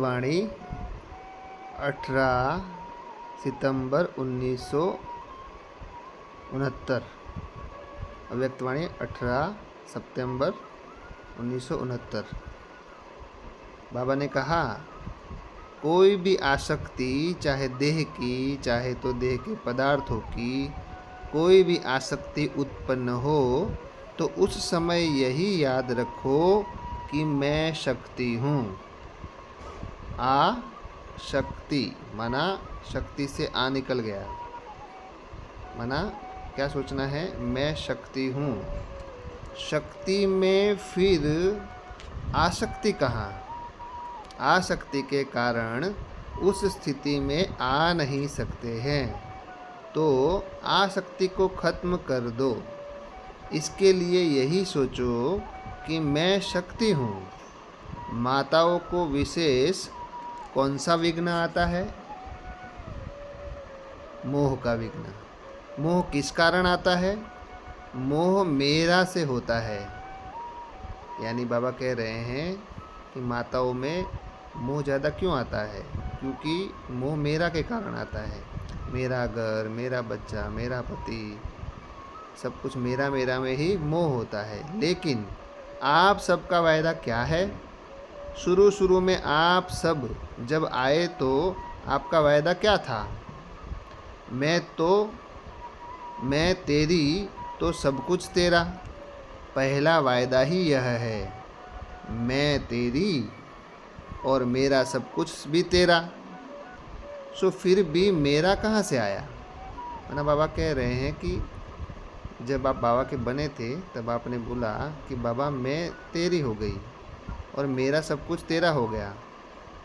अव्यक्तवाणी 18 सितंबर 1969। अव्यक्तवाणी 18 सितंबर 1969। बाबा ने कहा, कोई भी आसक्ति, चाहे देह की, चाहे तो देह के पदार्थों की, कोई भी आसक्ति उत्पन्न हो तो उस समय यही याद रखो कि मैं शक्ति हूँ। शक्ति माना शक्ति से आ निकल गया, माना क्या सोचना है, मैं शक्ति हूँ। शक्ति में फिर आसक्ति कहाँ? आसक्ति के कारण उस स्थिति में आ नहीं सकते हैं, तो आसक्ति को खत्म कर दो। इसके लिए यही सोचो कि मैं शक्ति हूँ। माताओं को विशेष कौन सा विघ्न आता है? मोह का विघ्न। मोह किस कारण आता है? मोह मेरा से होता है। यानी बाबा कह रहे हैं कि माताओं में मोह ज़्यादा क्यों आता है? क्योंकि मोह मेरा के कारण आता है। मेरा घर, मेरा बच्चा, मेरा पति, सब कुछ मेरा मेरा में ही मोह होता है। लेकिन आप सबका वायदा क्या है? शुरू में आप सब जब आए तो आपका वायदा क्या था? मैं तेरी तो सब कुछ तेरा। पहला वायदा ही यह है, मैं तेरी और मेरा सब कुछ भी तेरा। सो फिर भी मेरा कहाँ से आया? ना बाबा कह रहे हैं कि जब आप बाबा के बने थे तब आपने बोला कि बाबा मैं तेरी हो गई और मेरा सब कुछ तेरा हो गया,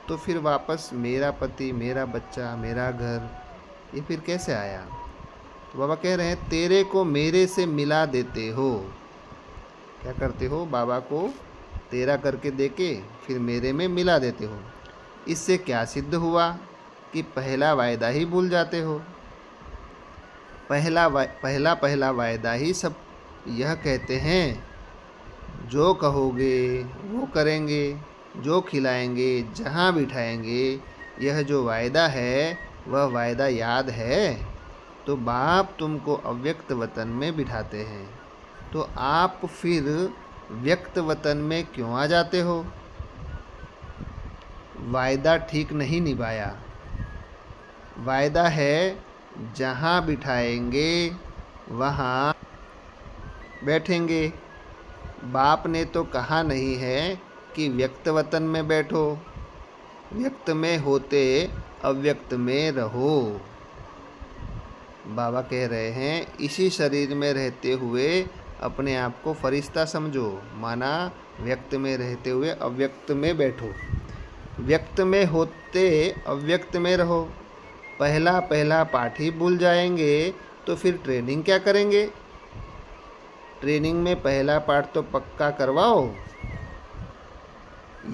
तो फिर वापस मेरा पति, मेरा बच्चा, मेरा घर, ये फिर कैसे आया? तो बाबा कह रहे हैं, तेरे को मेरे से मिला देते हो। क्या करते हो? बाबा को तेरा करके देके फिर मेरे में मिला देते हो। इससे क्या सिद्ध हुआ कि पहला वायदा ही भूल जाते हो। पहला वायदा ही सब यह कहते हैं, जो कहोगे वो करेंगे, जो खिलाएंगे, जहाँ बिठाएंगे, यह जो वायदा है वह वायदा याद है। तो बाप तुमको अव्यक्त वतन में बिठाते हैं, तो आप फिर व्यक्त वतन में क्यों आ जाते हो? वायदा ठीक नहीं निभाया। वायदा है जहाँ बिठाएंगे वहाँ बैठेंगे। बाप ने तो कहा नहीं है कि व्यक्त वतन में बैठो, व्यक्त में होते अव्यक्त में रहो। बाबा कह रहे हैं, इसी शरीर में रहते हुए अपने आप को फरिश्ता समझो, माना व्यक्त में रहते हुए अव्यक्त में बैठो, व्यक्त में होते अव्यक्त में रहो। पहला पाठ ही भूल जाएंगे तो फिर ट्रेनिंग क्या करेंगे? ट्रेनिंग में पहला पाठ तो पक्का करवाओ।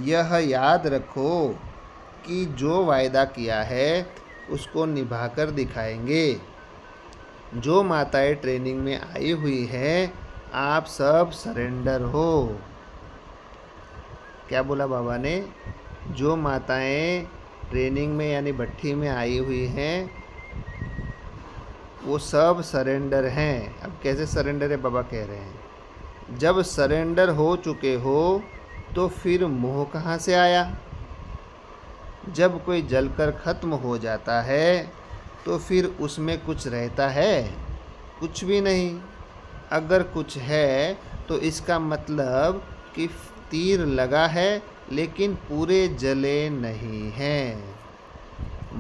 यह याद रखो कि जो वायदा किया है उसको निभाकर दिखाएंगे। जो माताएं ट्रेनिंग में आई हुई हैं, आप सब सरेंडर हो। क्या बोला बाबा ने? जो माताएं ट्रेनिंग में यानी भट्ठी में आई हुई हैं वो सब सरेंडर हैं। अब कैसे सरेंडर है? बाबा कह रहे हैं, जब सरेंडर हो चुके हो तो फिर मोह कहाँ से आया? जब कोई जलकर खत्म हो जाता है तो फिर उसमें कुछ रहता है? कुछ भी नहीं। अगर कुछ है तो इसका मतलब कि तीर लगा है लेकिन पूरे जले नहीं हैं,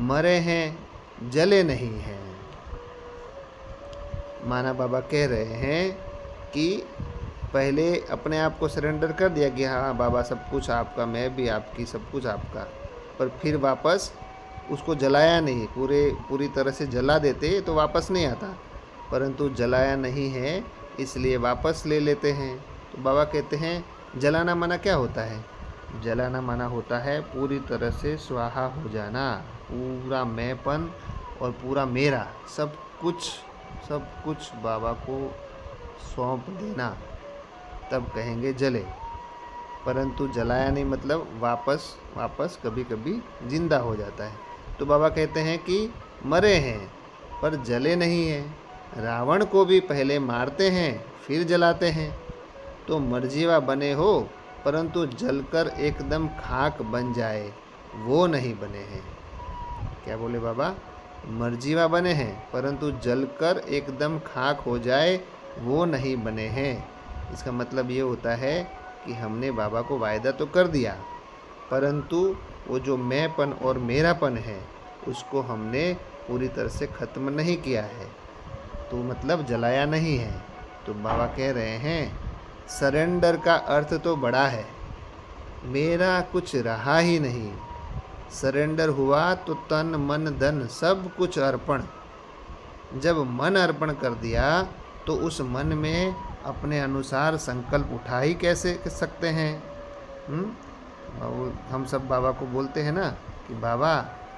मरे हैं, जले नहीं हैं। माना बाबा कह रहे हैं कि पहले अपने आप को सरेंडर कर दिया कि हाँ बाबा सब कुछ आपका, मैं भी आपकी, सब कुछ आपका, पर फिर वापस उसको जलाया नहीं। पूरी तरह से जला देते तो वापस नहीं आता, परंतु जलाया नहीं है इसलिए वापस ले लेते हैं। तो बाबा कहते हैं, जलाना माना क्या होता है? जलाना माना होता है पूरी तरह से स्वाहा हो जाना, पूरा मैंपन और पूरा मेरा, सब कुछ बाबा को सौंप देना, तब कहेंगे जले। परंतु जलाया नहीं मतलब वापस वापस कभी कभी जिंदा हो जाता है। तो बाबा कहते हैं कि मरे हैं पर जले नहीं हैं। रावण को भी पहले मारते हैं फिर जलाते हैं। तो मरजीवा बने हो परंतु जलकर एकदम खाक बन जाए वो नहीं बने हैं। क्या बोले बाबा? मरजीवा बने हैं परंतु जलकर एकदम खाक हो जाए वो नहीं बने हैं। इसका मतलब ये होता है कि हमने बाबा को वायदा तो कर दिया, परंतु वो जो मैंपन और मेरापन है उसको हमने पूरी तरह से ख़त्म नहीं किया है, तो मतलब जलाया नहीं है। तो बाबा कह रहे हैं सरेंडर का अर्थ तो बड़ा है, मेरा कुछ रहा ही नहीं। सरेंडर हुआ तो तन मन धन सब कुछ अर्पण। जब मन अर्पण कर दिया तो उस मन में अपने अनुसार संकल्प उठा ही कैसे सकते हैं? और हम सब बाबा को बोलते हैं ना कि बाबा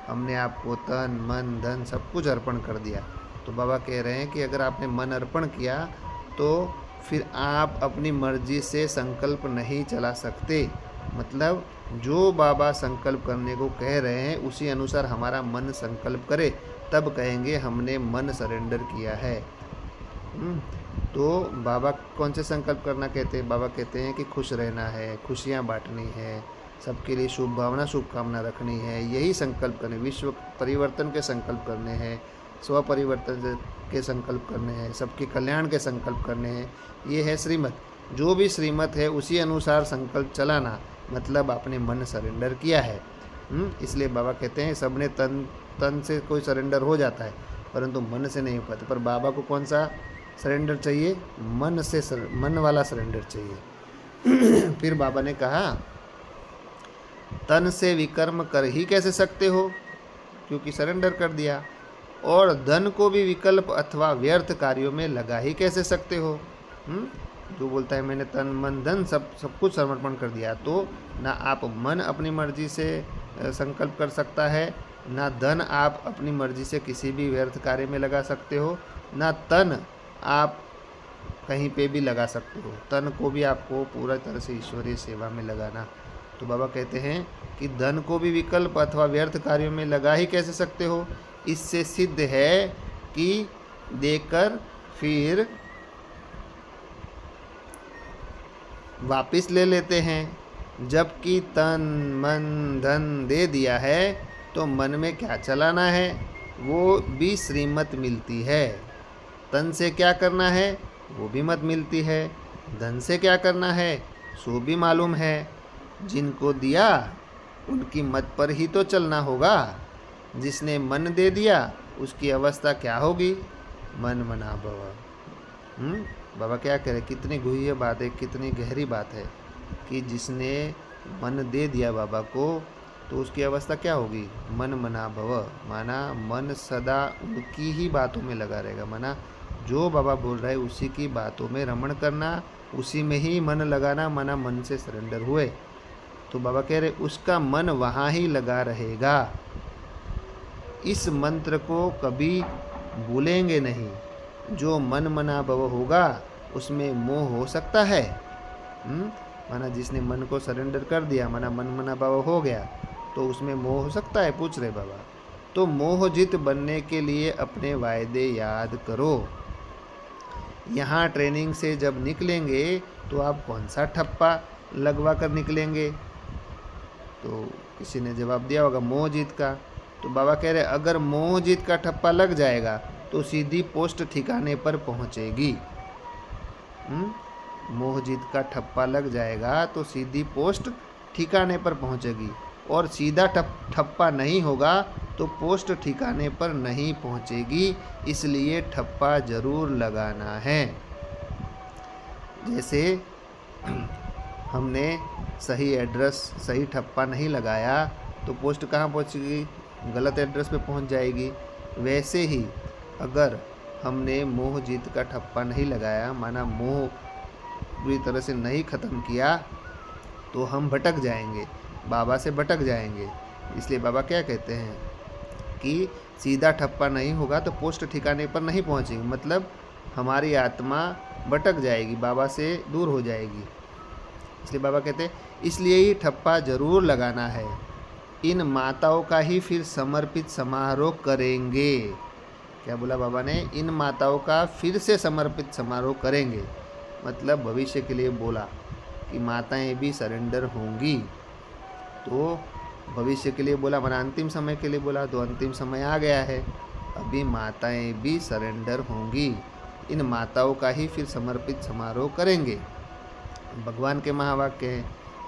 हमने आपको तन मन धन सब कुछ अर्पण कर दिया। तो बाबा कह रहे हैं कि अगर आपने मन अर्पण किया तो फिर आप अपनी मर्जी से संकल्प नहीं चला सकते। मतलब जो बाबा संकल्प करने को कह रहे हैं उसी अनुसार हमारा मन संकल्प करे, तब कहेंगे हमने मन सरेंडर किया है। तो बाबा कौन से संकल्प करना कहते हैं? बाबा कहते हैं कि खुश रहना है, खुशियाँ बांटनी है, सबके लिए शुभ भावना शुभकामना रखनी है, यही संकल्प करने, विश्व परिवर्तन के संकल्प करने हैं, स्व परिवर्तन के संकल्प करने हैं, सबके कल्याण के संकल्प करने हैं। ये है श्रीमत। जो भी श्रीमत है उसी अनुसार संकल्प चलाना, मतलब आपने मन सरेंडर किया है। इसलिए बाबा कहते हैं सबने तन से कोई सरेंडर हो जाता है परंतु मन से नहीं हो पाता। पर बाबा को कौन सा सरेंडर चाहिए? मन वाला सरेंडर चाहिए। फिर बाबा ने कहा तन से विकर्म कर ही कैसे सकते हो, क्योंकि सरेंडर कर दिया। और धन को भी विकल्प अथवा व्यर्थ कार्यों में लगा ही कैसे सकते हो? जो बोलता है मैंने तन मन धन सब कुछ समर्पण कर दिया, तो ना आप मन अपनी मर्जी से संकल्प कर सकता है, ना धन आप अपनी मर्जी से किसी भी व्यर्थ कार्य में लगा सकते हो, ना तन आप कहीं पे भी लगा सकते हो। तन को भी आपको पूरा तरह से ईश्वरीय सेवा में लगाना। तो बाबा कहते हैं कि धन को भी विकल्प अथवा व्यर्थ कार्यों में लगा ही कैसे सकते हो? इससे सिद्ध है कि देकर फिर वापिस ले लेते हैं। जबकि तन मन धन दे दिया है तो मन में क्या चलाना है वो भी श्रीमत मिलती है। तन से क्या करना है वो भी मत मिलती है, धन से क्या करना है सो भी मालूम है। जिनको दिया उनकी मत पर ही तो चलना होगा। जिसने मन दे दिया उसकी अवस्था क्या होगी? मन मना भव। बाबा क्या कह रहे, कितनी गुह्य बात है, कितनी गहरी बात है कि जिसने मन दे दिया बाबा को तो उसकी अवस्था क्या होगी? मन मना भव, माना मन सदा उनकी ही बातों में लगा रहेगा। माना जो बाबा बोल रहे उसी की बातों में रमण करना, उसी में ही मन लगाना, माना मन से सरेंडर हुए। तो बाबा कह रहे उसका मन वहाँ ही लगा रहेगा। इस मंत्र को कभी भूलेंगे नहीं। जो मन मना भव होगा उसमें मोह हो सकता है। माना जिसने मन को सरेंडर कर दिया, माना मन मना भव हो गया, तो उसमें मोह हो सकता है? पूछ रहे बाबा। तो मोहजित बनने के लिए अपने वायदे याद करो। यहाँ ट्रेनिंग से जब निकलेंगे तो आप कौन सा ठप्पा लगवा कर निकलेंगे? तो किसी ने जवाब दिया होगा मोहजित का। तो बाबा कह रहे अगर मोहजित का ठप्पा लग जाएगा तो सीधी पोस्ट ठिकाने पर पहुंचेगी। मोहजित का ठप्पा लग जाएगा तो सीधी पोस्ट ठिकाने पर पहुंचेगी, और सीधा ठप्पा नहीं होगा तो पोस्ट ठिकाने पर नहीं पहुंचेगी। इसलिए ठप्पा जरूर लगाना है। जैसे हमने सही एड्रेस सही ठप्पा नहीं लगाया तो पोस्ट कहाँ पहुंचेगी? गलत एड्रेस पे पहुंच जाएगी। वैसे ही अगर हमने मोह जीत का ठप्पा नहीं लगाया, माना मोह पूरी तरह से नहीं ख़त्म किया, तो हम भटक जाएंगे, बाबा से भटक जाएंगे। इसलिए बाबा क्या कहते हैं कि सीधा ठप्पा नहीं होगा तो पोस्ट ठिकाने पर नहीं पहुंचेगी, मतलब हमारी आत्मा भटक जाएगी, बाबा से दूर हो जाएगी। इसलिए बाबा कहते हैं इसलिए ही ठप्पा जरूर लगाना है। इन माताओं का ही फिर समर्पित समारोह करेंगे। क्या बोला बाबा ने? इन माताओं का फिर से समर्पित समारोह करेंगे, मतलब भविष्य के लिए बोला कि माताएं भी सरेंडर होंगी। तो भविष्य के लिए बोला, माना अंतिम समय के लिए बोला, तो अंतिम समय आ गया है, अभी माताएं भी सरेंडर होंगी। इन माताओं का ही फिर समर्पित समारोह करेंगे। भगवान के महावाक्य है,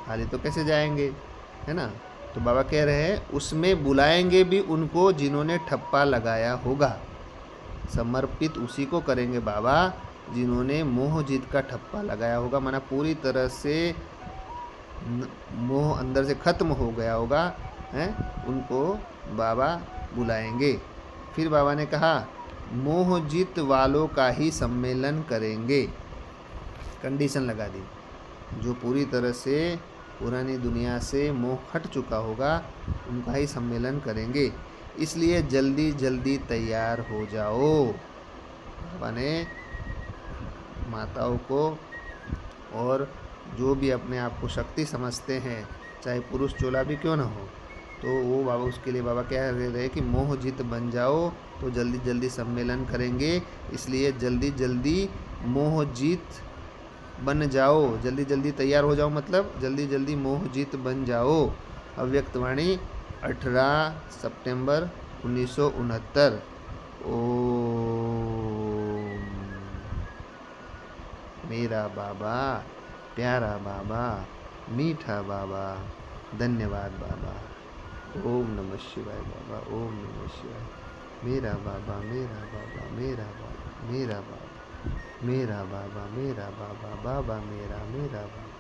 खाली तो कैसे जाएंगे, है ना। तो बाबा कह रहे हैं उसमें बुलाएंगे भी उनको जिन्होंने ठप्पा लगाया होगा। समर्पित उसी को करेंगे बाबा जिन्होंने मोह जीत का ठप्पा लगाया होगा, माना पूरी तरह से मोह अंदर से खत्म हो गया होगा, हैं, उनको बाबा बुलाएंगे। फिर बाबा ने कहा मोह जीत वालों का ही सम्मेलन करेंगे। कंडीशन लगा दी, जो पूरी तरह से पुरानी दुनिया से मोह हट चुका होगा उनका ही सम्मेलन करेंगे। इसलिए जल्दी जल्दी तैयार हो जाओ। बाबा ने माताओं को और जो भी अपने आप को शक्ति समझते हैं, चाहे पुरुष चोला भी क्यों ना हो, तो वो बाबा उसके लिए बाबा कह रहे कि मोह जीत बन जाओ, तो जल्दी जल्दी सम्मेलन करेंगे। इसलिए जल्दी जल्दी मोह जीत बन जाओ, जल्दी जल्दी तैयार हो जाओ, मतलब जल्दी जल्दी मोह जीत बन जाओ। अव्यक्तवाणी 18 सितंबर 1969। ओम। मेरा बाबा, प्यारा बाबा, मीठा बाबा, धन्यवाद बाबा। ओम नमः शिवाय बाबा, ओम नमः शिवाय। मेरा बाबा, मेरा बाबा, मेरा बाबा, मेरा बाबा, मेरा बाबा, मेरा बाबा, बाबा मेरा, मेरा बाबा।